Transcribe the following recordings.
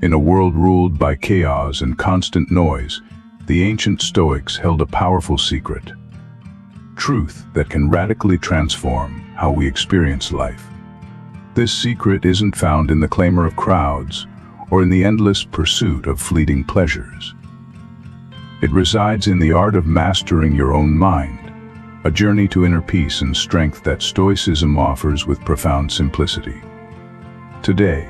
In a world ruled by chaos and constant noise, the ancient Stoics held a powerful secret. Truth that can radically transform how we experience life. This secret isn't found in the clamor of crowds or in the endless pursuit of fleeting pleasures. It resides in the art of mastering your own mind, a journey to inner peace and strength that Stoicism offers with profound simplicity. Today,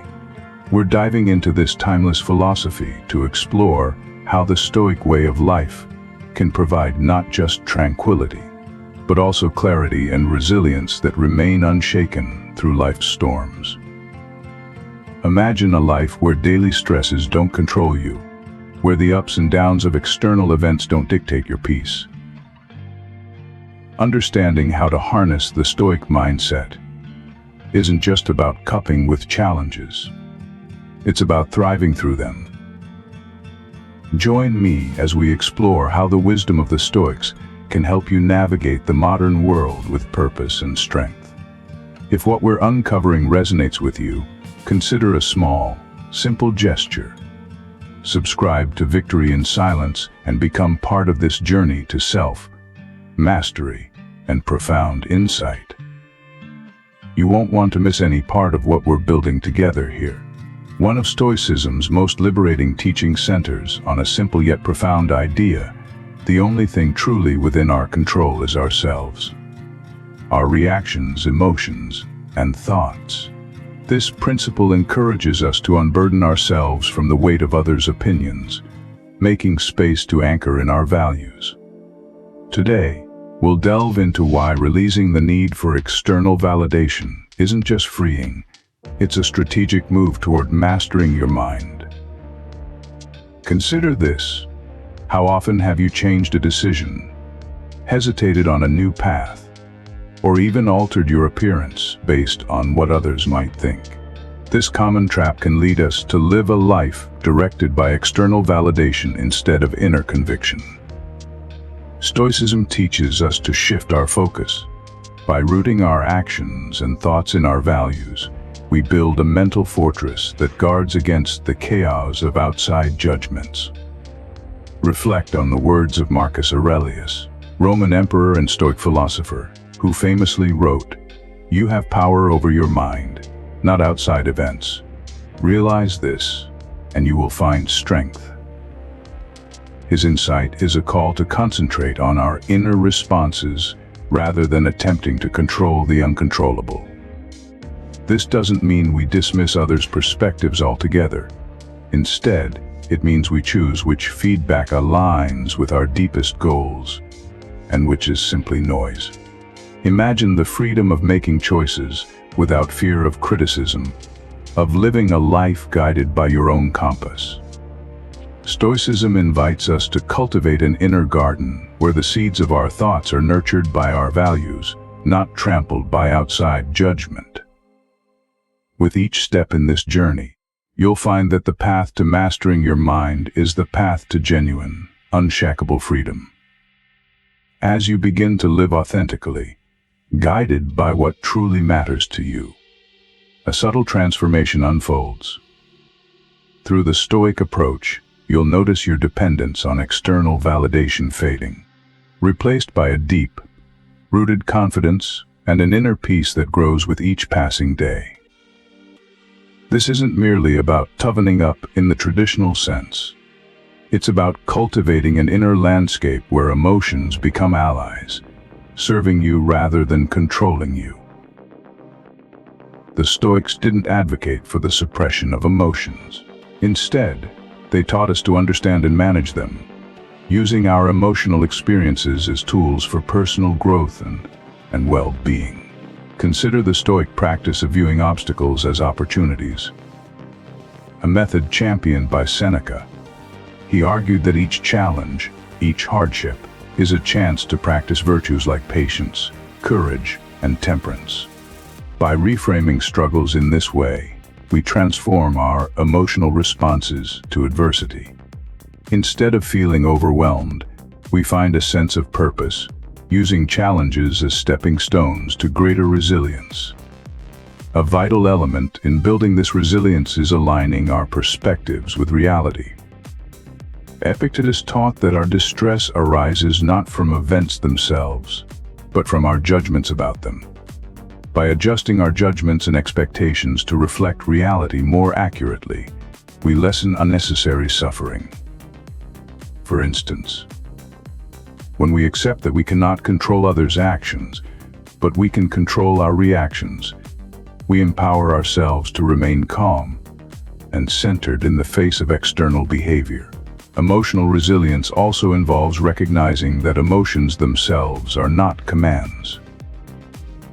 we're diving into this timeless philosophy to explore how the Stoic way of life can provide not just tranquility, but also clarity and resilience that remain unshaken through life's storms. Imagine a life where daily stresses don't control you, where the ups and downs of external events don't dictate your peace. Understanding how to harness the Stoic mindset isn't just about coping with challenges. It's about thriving through them. Join me as we explore how the wisdom of the Stoics can help you navigate the modern world with purpose and strength. If what we're uncovering resonates with you, consider a small, simple gesture. Subscribe to Victory in Silence and become part of this journey to self-mastery and profound insight. You won't want to miss any part of what we're building together here. One of Stoicism's most liberating teachings centers on a simple yet profound idea: the only thing truly within our control is ourselves. Our reactions, emotions, and thoughts. This principle encourages us to unburden ourselves from the weight of others' opinions, making space to anchor in our values. Today, we'll delve into why releasing the need for external validation isn't just freeing, it's a strategic move toward mastering your mind. Consider this. How often have you changed a decision, hesitated on a new path, or even altered your appearance based on what others might think? This common trap can lead us to live a life directed by external validation instead of inner conviction. Stoicism teaches us to shift our focus. By rooting our actions and thoughts in our values, we build a mental fortress that guards against the chaos of outside judgments. Reflect on the words of Marcus Aurelius, Roman emperor and Stoic philosopher, who famously wrote, "You have power over your mind, not outside events. Realize this, and you will find strength." His insight is a call to concentrate on our inner responses rather than attempting to control the uncontrollable. This doesn't mean we dismiss others' perspectives altogether. Instead, it means we choose which feedback aligns with our deepest goals, and which is simply noise. Imagine the freedom of making choices without fear of criticism, of living a life guided by your own compass. Stoicism invites us to cultivate an inner garden where the seeds of our thoughts are nurtured by our values, not trampled by outside judgment. With each step in this journey, you'll find that the path to mastering your mind is the path to genuine, unshakable freedom. As you begin to live authentically, guided by what truly matters to you, a subtle transformation unfolds. Through the Stoic approach, you'll notice your dependence on external validation fading, replaced by a deep, rooted confidence and an inner peace that grows with each passing day. This isn't merely about toughening up in the traditional sense. It's about cultivating an inner landscape where emotions become allies, serving you rather than controlling you. The Stoics didn't advocate for the suppression of emotions. Instead, they taught us to understand and manage them, using our emotional experiences as tools for personal growth and well-being. Consider the Stoic practice of viewing obstacles as opportunities, a method championed by Seneca. He argued that each challenge, each hardship, is a chance to practice virtues like patience, courage, and temperance. By reframing struggles in this way, we transform our emotional responses to adversity. Instead of feeling overwhelmed, we find a sense of purpose, using challenges as stepping stones to greater resilience. A vital element in building this resilience is aligning our perspectives with reality. Epictetus taught that our distress arises not from events themselves, but from our judgments about them. By adjusting our judgments and expectations to reflect reality more accurately, we lessen unnecessary suffering. For instance, when we accept that we cannot control others' actions, but we can control our reactions, we empower ourselves to remain calm and centered in the face of external behavior. Emotional resilience also involves recognizing that emotions themselves are not commands.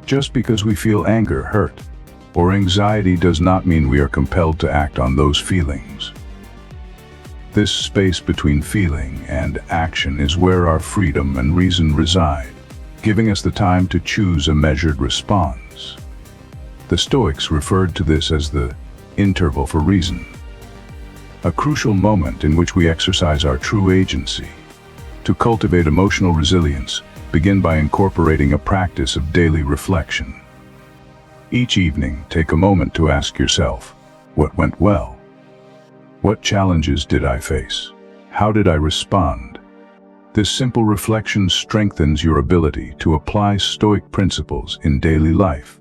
Just because we feel anger, hurt, or anxiety does not mean we are compelled to act on those feelings. This space between feeling and action is where our freedom and reason reside, giving us the time to choose a measured response. The Stoics referred to this as the interval for reason, a crucial moment in which we exercise our true agency. To cultivate emotional resilience, begin by incorporating a practice of daily reflection. Each evening, take a moment to ask yourself, what went well? What challenges did I face? How did I respond? This simple reflection strengthens your ability to apply Stoic principles in daily life,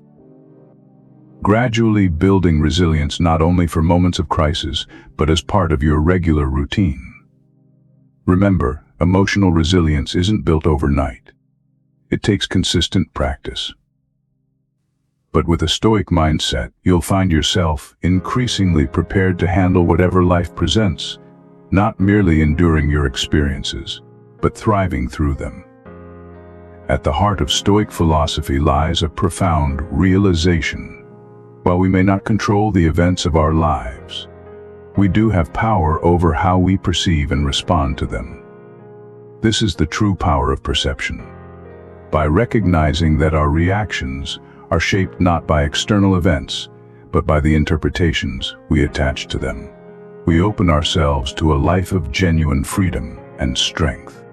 gradually building resilience not only for moments of crisis, but as part of your regular routine. Remember, emotional resilience isn't built overnight. It takes consistent practice. But with a Stoic mindset, you'll find yourself increasingly prepared to handle whatever life presents, not merely enduring your experiences, but thriving through them. At the heart of Stoic philosophy lies a profound realization. While we may not control the events of our lives, we do have power over how we perceive and respond to them. This is the true power of perception. By recognizing that our reactions are shaped not by external events, but by the interpretations we attach to them, we open ourselves to a life of genuine freedom and strength.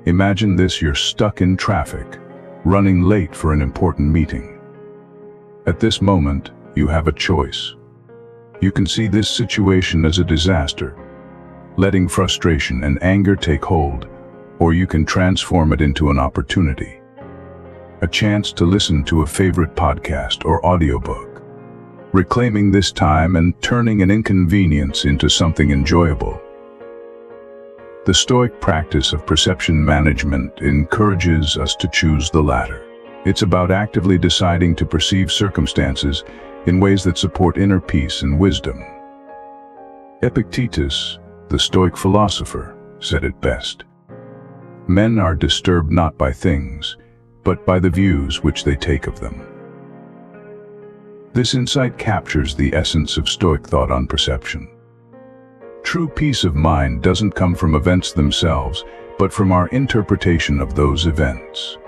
Imagine this: you're stuck in traffic, running late for an important meeting. At this moment, you have a choice. You can see this situation as a disaster, letting frustration and anger take hold, or you can transform it into an opportunity. A chance to listen to a favorite podcast or audiobook, reclaiming this time and turning an inconvenience into something enjoyable. The Stoic practice of perception management encourages us to choose the latter. It's about actively deciding to perceive circumstances in ways that support inner peace and wisdom. Epictetus, the Stoic philosopher, said it best: "Men are disturbed not by things, but by the views which they take of them." This insight captures the essence of Stoic thought on perception. True peace of mind doesn't come from events themselves, but from our interpretation of those events.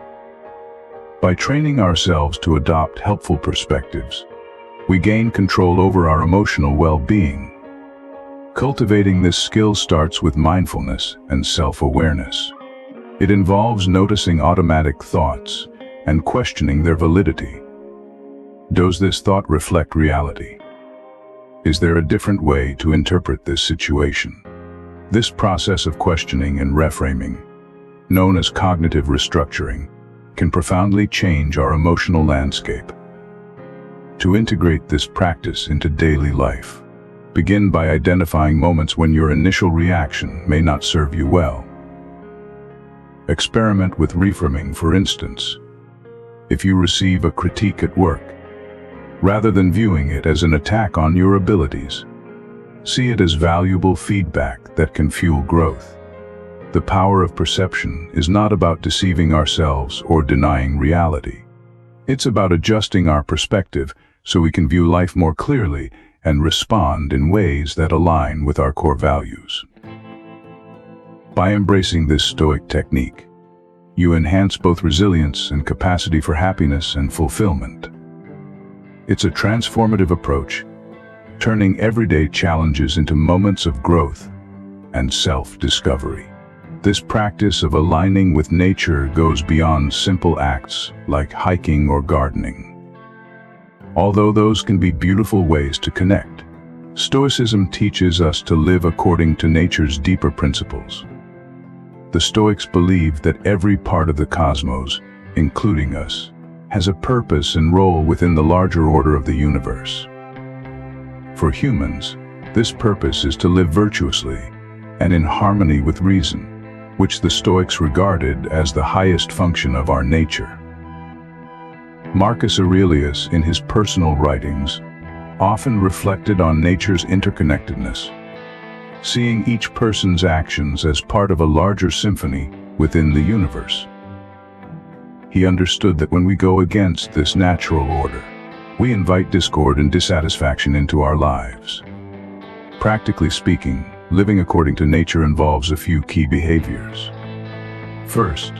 By training ourselves to adopt helpful perspectives, we gain control over our emotional well-being. Cultivating this skill starts with mindfulness and self-awareness. It involves noticing automatic thoughts and questioning their validity. Does this thought reflect reality? Is there a different way to interpret this situation? This process of questioning and reframing, known as cognitive restructuring, can profoundly change our emotional landscape. To integrate this practice into daily life, begin by identifying moments when your initial reaction may not serve you well. Experiment with reframing. For instance, if you receive a critique at work, rather than viewing it as an attack on your abilities, see it as valuable feedback that can fuel growth. The power of perception is not about deceiving ourselves or denying reality. It's about adjusting our perspective so we can view life more clearly and respond in ways that align with our core values. By embracing this Stoic technique, you enhance both resilience and capacity for happiness and fulfillment. It's a transformative approach, turning everyday challenges into moments of growth and self-discovery. This practice of aligning with nature goes beyond simple acts like hiking or gardening. Although those can be beautiful ways to connect, Stoicism teaches us to live according to nature's deeper principles. The Stoics believe that every part of the cosmos, including us, has a purpose and role within the larger order of the universe. For humans, this purpose is to live virtuously and in harmony with reason, which the Stoics regarded as the highest function of our nature. Marcus Aurelius, in his personal writings, often reflected on nature's interconnectedness, seeing each person's actions as part of a larger symphony within the universe. He understood that when we go against this natural order, we invite discord and dissatisfaction into our lives. Practically speaking, living according to nature involves a few key behaviors. First,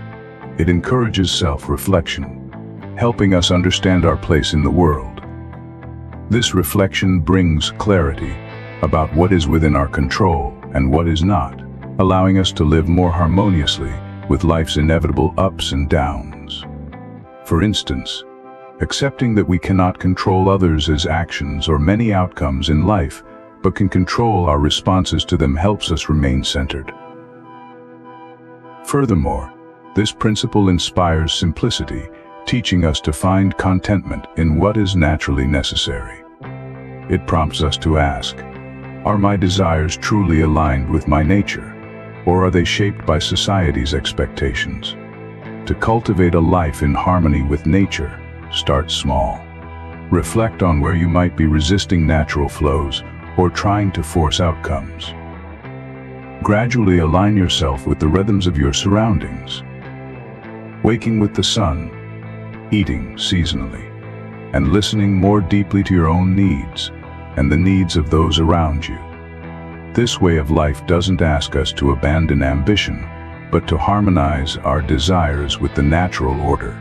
it encourages self-reflection, helping us understand our place in the world. This reflection brings clarity about what is within our control and what is not, allowing us to live more harmoniously with life's inevitable ups and downs. For instance, accepting that we cannot control others' actions or many outcomes in life, but can control our responses to them helps us remain centered. Furthermore, this principle inspires simplicity, teaching us to find contentment in what is naturally necessary. It prompts us to ask, are my desires truly aligned with my nature, or are they shaped by society's expectations? To cultivate a life in harmony with nature, start small. Reflect on where you might be resisting natural flows or trying to force outcomes. Gradually align yourself with the rhythms of your surroundings. Waking with the sun, eating seasonally, and listening more deeply to your own needs and the needs of those around you. This way of life doesn't ask us to abandon ambition, but to harmonize our desires with the natural order,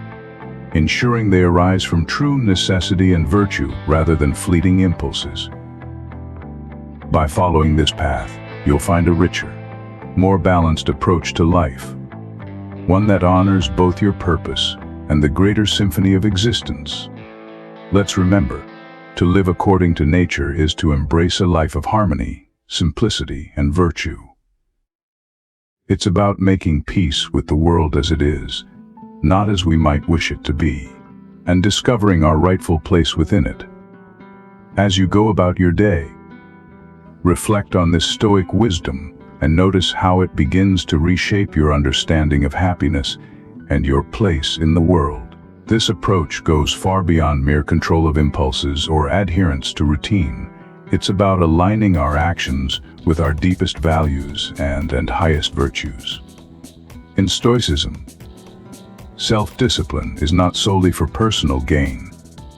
ensuring they arise from true necessity and virtue rather than fleeting impulses. By following this path, you'll find a richer, more balanced approach to life, one that honors both your purpose and the greater symphony of existence. Let's remember, to live according to nature is to embrace a life of harmony, simplicity, and virtue. It's about making peace with the world as it is, not as we might wish it to be, and discovering our rightful place within it. As you go about your day, reflect on this Stoic wisdom and notice how it begins to reshape your understanding of happiness and your place in the world. This approach goes far beyond mere control of impulses or adherence to routine. It's about aligning our actions with our deepest values and highest virtues. In Stoicism, self-discipline is not solely for personal gain.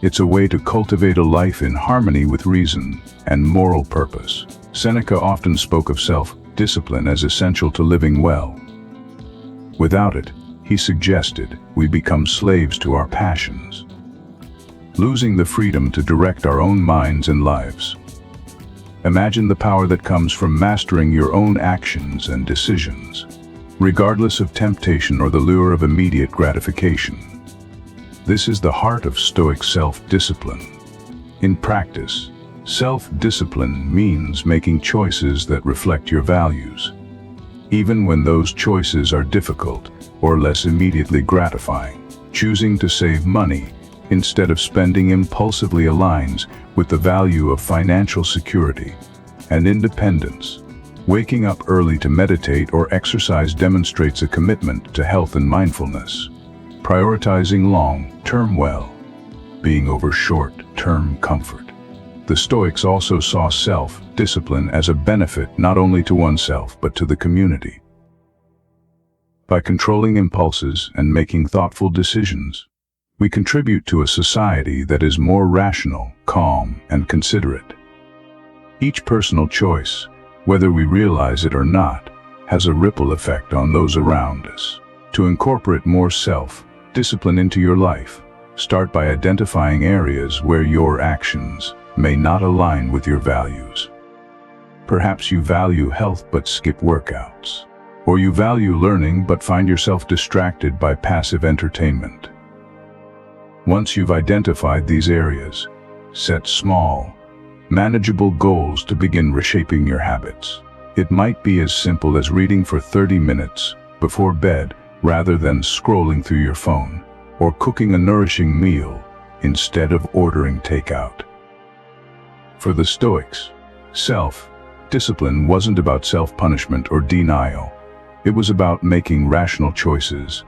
It's a way to cultivate a life in harmony with reason and moral purpose. Seneca often spoke of self-discipline as essential to living well. Without it, he suggested, we become slaves to our passions, losing the freedom to direct our own minds and lives. Imagine the power that comes from mastering your own actions and decisions, regardless of temptation or the lure of immediate gratification. This is the heart of Stoic self-discipline. In practice, self-discipline means making choices that reflect your values, even when those choices are difficult or less immediately gratifying. Choosing to save money instead of spending impulsively aligns with the value of financial security and independence. Waking up early to meditate or exercise demonstrates a commitment to health and mindfulness. Prioritizing long-term well-being over short-term comfort. The Stoics also saw self-discipline as a benefit not only to oneself but to the community. By controlling impulses and making thoughtful decisions, we contribute to a society that is more rational, calm, and considerate. Each personal choice, whether we realize it or not, has a ripple effect on those around us. To incorporate more self-discipline into your life, start by identifying areas where your actions may not align with your values. Perhaps you value health but skip workouts, or you value learning but find yourself distracted by passive entertainment. Once you've identified these areas, Set small, manageable goals to begin reshaping your habits. It might be as simple as reading for 30 minutes before bed rather than scrolling through your phone, or cooking a nourishing meal instead of ordering takeout. For the Stoics, self-discipline wasn't about self-punishment or denial. It was about making rational choices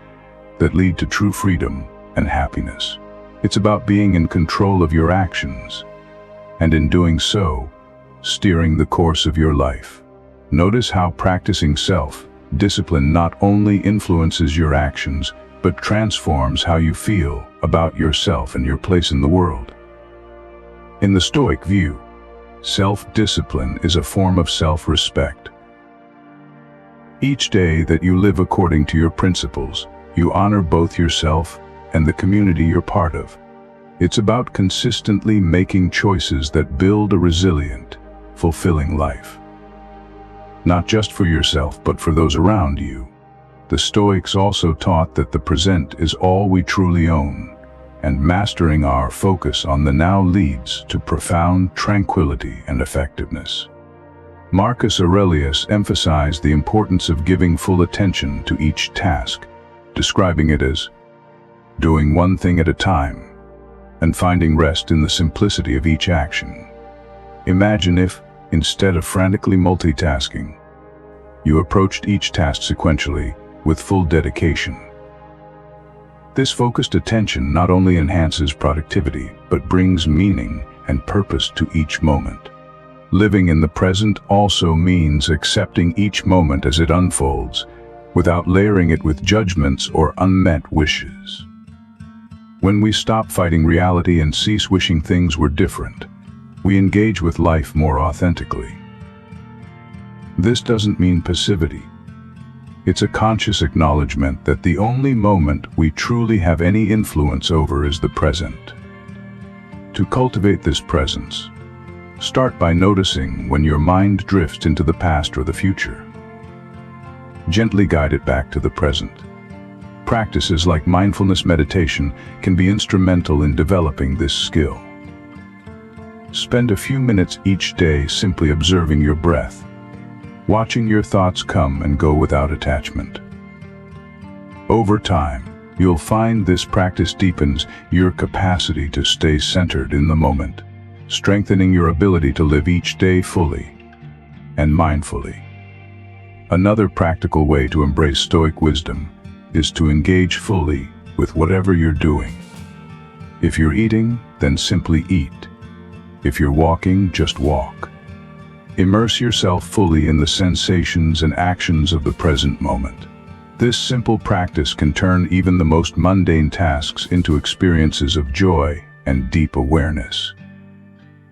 that lead to true freedom and happiness. It's about being in control of your actions, and in doing so, steering the course of your life. Notice how practicing self-discipline not only influences your actions, but transforms how you feel about yourself and your place in the world. In the Stoic view, self-discipline is a form of self-respect. Each day that you live according to your principles, you honor both yourself and the community you're part of. It's about consistently making choices that build a resilient, fulfilling life. Not just for yourself, but for those around you. The Stoics also taught that the present is all we truly own, and mastering our focus on the now leads to profound tranquility and effectiveness. Marcus Aurelius emphasized the importance of giving full attention to each task, describing it as doing one thing at a time, and finding rest in the simplicity of each action. Imagine if, instead of frantically multitasking, you approached each task sequentially with full dedication. This focused attention not only enhances productivity, but brings meaning and purpose to each moment. Living in the present also means accepting each moment as it unfolds, without layering it with judgments or unmet wishes. When we stop fighting reality and cease wishing things were different, we engage with life more authentically. This doesn't mean passivity. It's a conscious acknowledgement that the only moment we truly have any influence over is the present. To cultivate this presence, start by noticing when your mind drifts into the past or the future. Gently guide it back to the present. Practices like mindfulness meditation can be instrumental in developing this skill. Spend a few minutes each day simply observing your breath, watching your thoughts come and go without attachment. Over time, you'll find this practice deepens your capacity to stay centered in the moment, strengthening your ability to live each day fully and mindfully. Another practical way to embrace Stoic wisdom is to engage fully with whatever you're doing. If you're eating, then simply eat. If you're walking, just walk. Immerse yourself fully in the sensations and actions of the present moment. This simple practice can turn even the most mundane tasks into experiences of joy and deep awareness.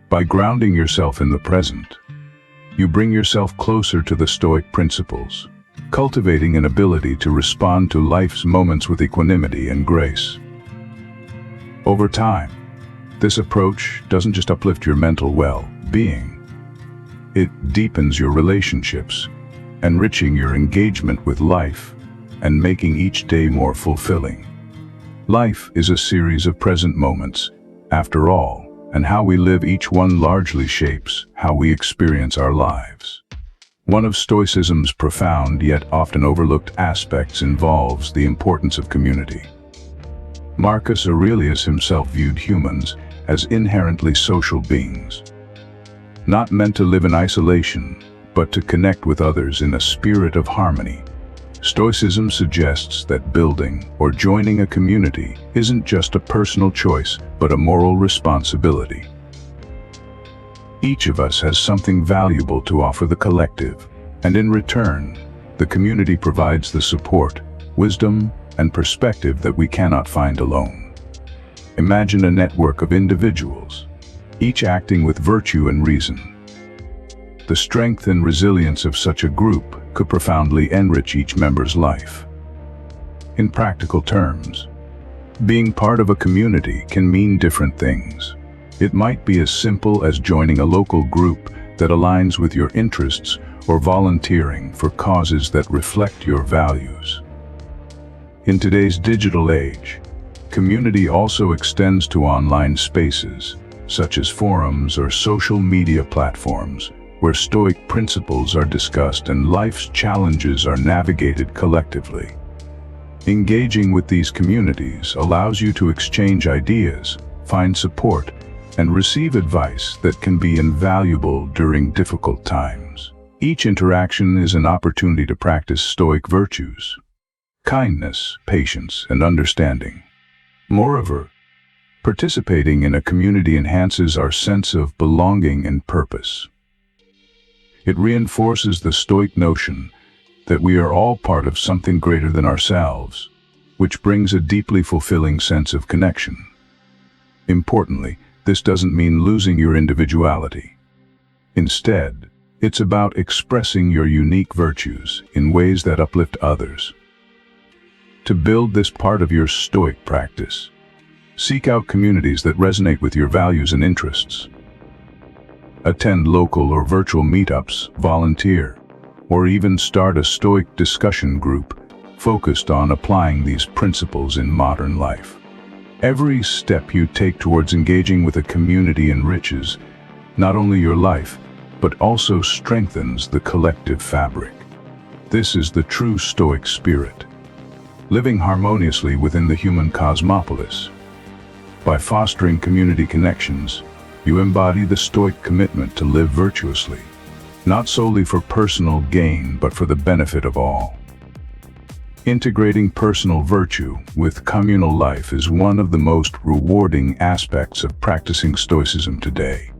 By grounding yourself in the present, you bring yourself closer to the Stoic principles, cultivating an ability to respond to life's moments with equanimity and grace. Over time, this approach doesn't just uplift your mental well-being, it deepens your relationships, enriching your engagement with life and making each day more fulfilling. Life is a series of present moments, after all, and how we live each one largely shapes how we experience our lives. One of Stoicism's profound yet often overlooked aspects involves the importance of community. Marcus Aurelius himself viewed humans as inherently social beings, not meant to live in isolation, but to connect with others in a spirit of harmony. Stoicism suggests that building or joining a community isn't just a personal choice, but a moral responsibility. Each of us has something valuable to offer the collective, and in return, the community provides the support, wisdom, and perspective that we cannot find alone. Imagine a network of individuals, each acting with virtue and reason. The strength and resilience of such a group could profoundly enrich each member's life. In practical terms, being part of a community can mean different things. It might be as simple as joining a local group that aligns with your interests or volunteering for causes that reflect your values. In today's digital age, community also extends to online spaces, such as forums or social media platforms, where Stoic principles are discussed and life's challenges are navigated collectively. Engaging with these communities allows you to exchange ideas, find support, and receive advice that can be invaluable during difficult times. Each interaction is an opportunity to practice Stoic virtues: kindness, patience, and understanding. Moreover, participating in a community enhances our sense of belonging and purpose. It reinforces the Stoic notion that we are all part of something greater than ourselves, which brings a deeply fulfilling sense of connection. Importantly, this doesn't mean losing your individuality. Instead, it's about expressing your unique virtues in ways that uplift others. To build this part of your Stoic practice, seek out communities that resonate with your values and interests. Attend local or virtual meetups, volunteer, or even start a Stoic discussion group focused on applying these principles in modern life. Every step you take towards engaging with a community enriches not only your life, but also strengthens the collective fabric. This is the true Stoic spirit, living harmoniously within the human cosmopolis. By fostering community connections, you embody the Stoic commitment to live virtuously, not solely for personal gain, but for the benefit of all. Integrating personal virtue with communal life is one of the most rewarding aspects of practicing Stoicism today.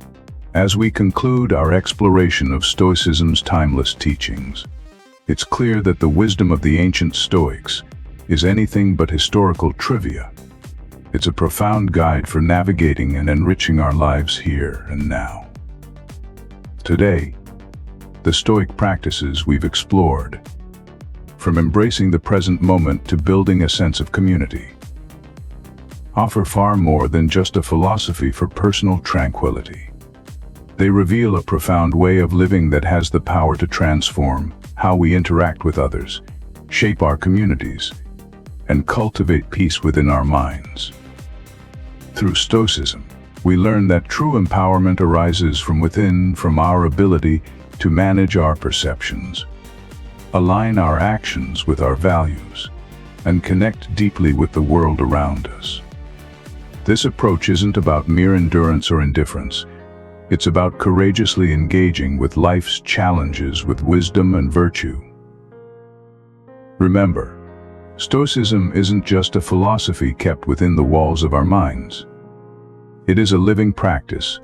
As we conclude our exploration of Stoicism's timeless teachings, it's clear that the wisdom of the ancient Stoics is anything but historical trivia. It's a profound guide for navigating and enriching our lives here and now. Today, the Stoic practices we've explored, from embracing the present moment to building a sense of community, offer far more than just a philosophy for personal tranquility. They reveal a profound way of living that has the power to transform how we interact with others, shape our communities, and cultivate peace within our minds. Through Stoicism, we learn that true empowerment arises from within, from our ability to manage our perceptions, align our actions with our values, and connect deeply with the world around us. This approach isn't about mere endurance or indifference. It's about courageously engaging with life's challenges with wisdom and virtue. Remember, Stoicism isn't just a philosophy kept within the walls of our minds. It is a living practice,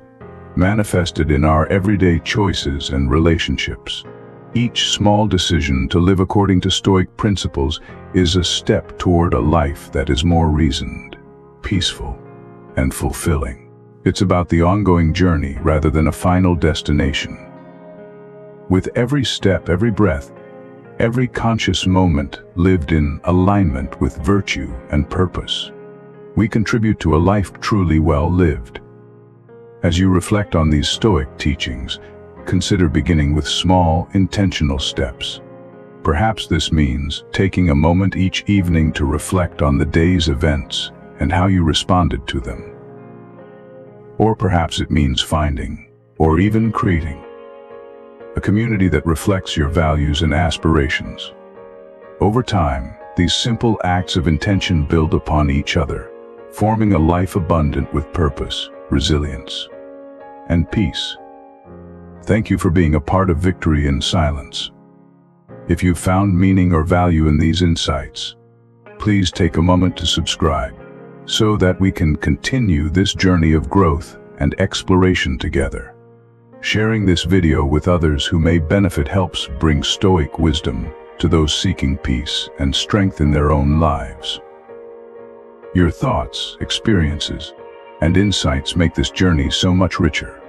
manifested in our everyday choices and relationships. Each small decision to live according to Stoic principles is a step toward a life that is more reasoned, peaceful, and fulfilling. It's about the ongoing journey rather than a final destination. With every step, every breath, every conscious moment lived in alignment with virtue and purpose, we contribute to a life truly well lived. As you reflect on these Stoic teachings, consider beginning with small, intentional steps. Perhaps this means taking a moment each evening to reflect on the day's events and how you responded to them. Or perhaps it means finding, or even creating, a community that reflects your values and aspirations. Over time, these simple acts of intention build upon each other, forming a life abundant with purpose, resilience, and peace. Thank you for being a part of Victory in Silence. If you've found meaning or value in these insights, please take a moment to subscribe so that we can continue this journey of growth and exploration together. Sharing this video with others who may benefit helps bring Stoic wisdom to those seeking peace and strength in their own lives. Your thoughts, experiences, and insights make this journey so much richer.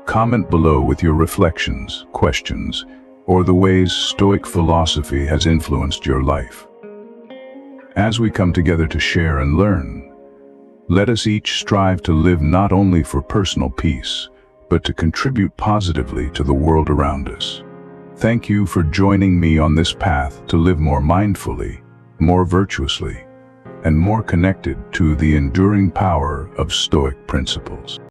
Comment below with your reflections, questions, or the ways Stoic philosophy has influenced your life. As we come together to share and learn, let us each strive to live not only for personal peace, but to contribute positively to the world around us. Thank you for joining me on this path to live more mindfully, more virtuously, and more connected to the enduring power of Stoic principles.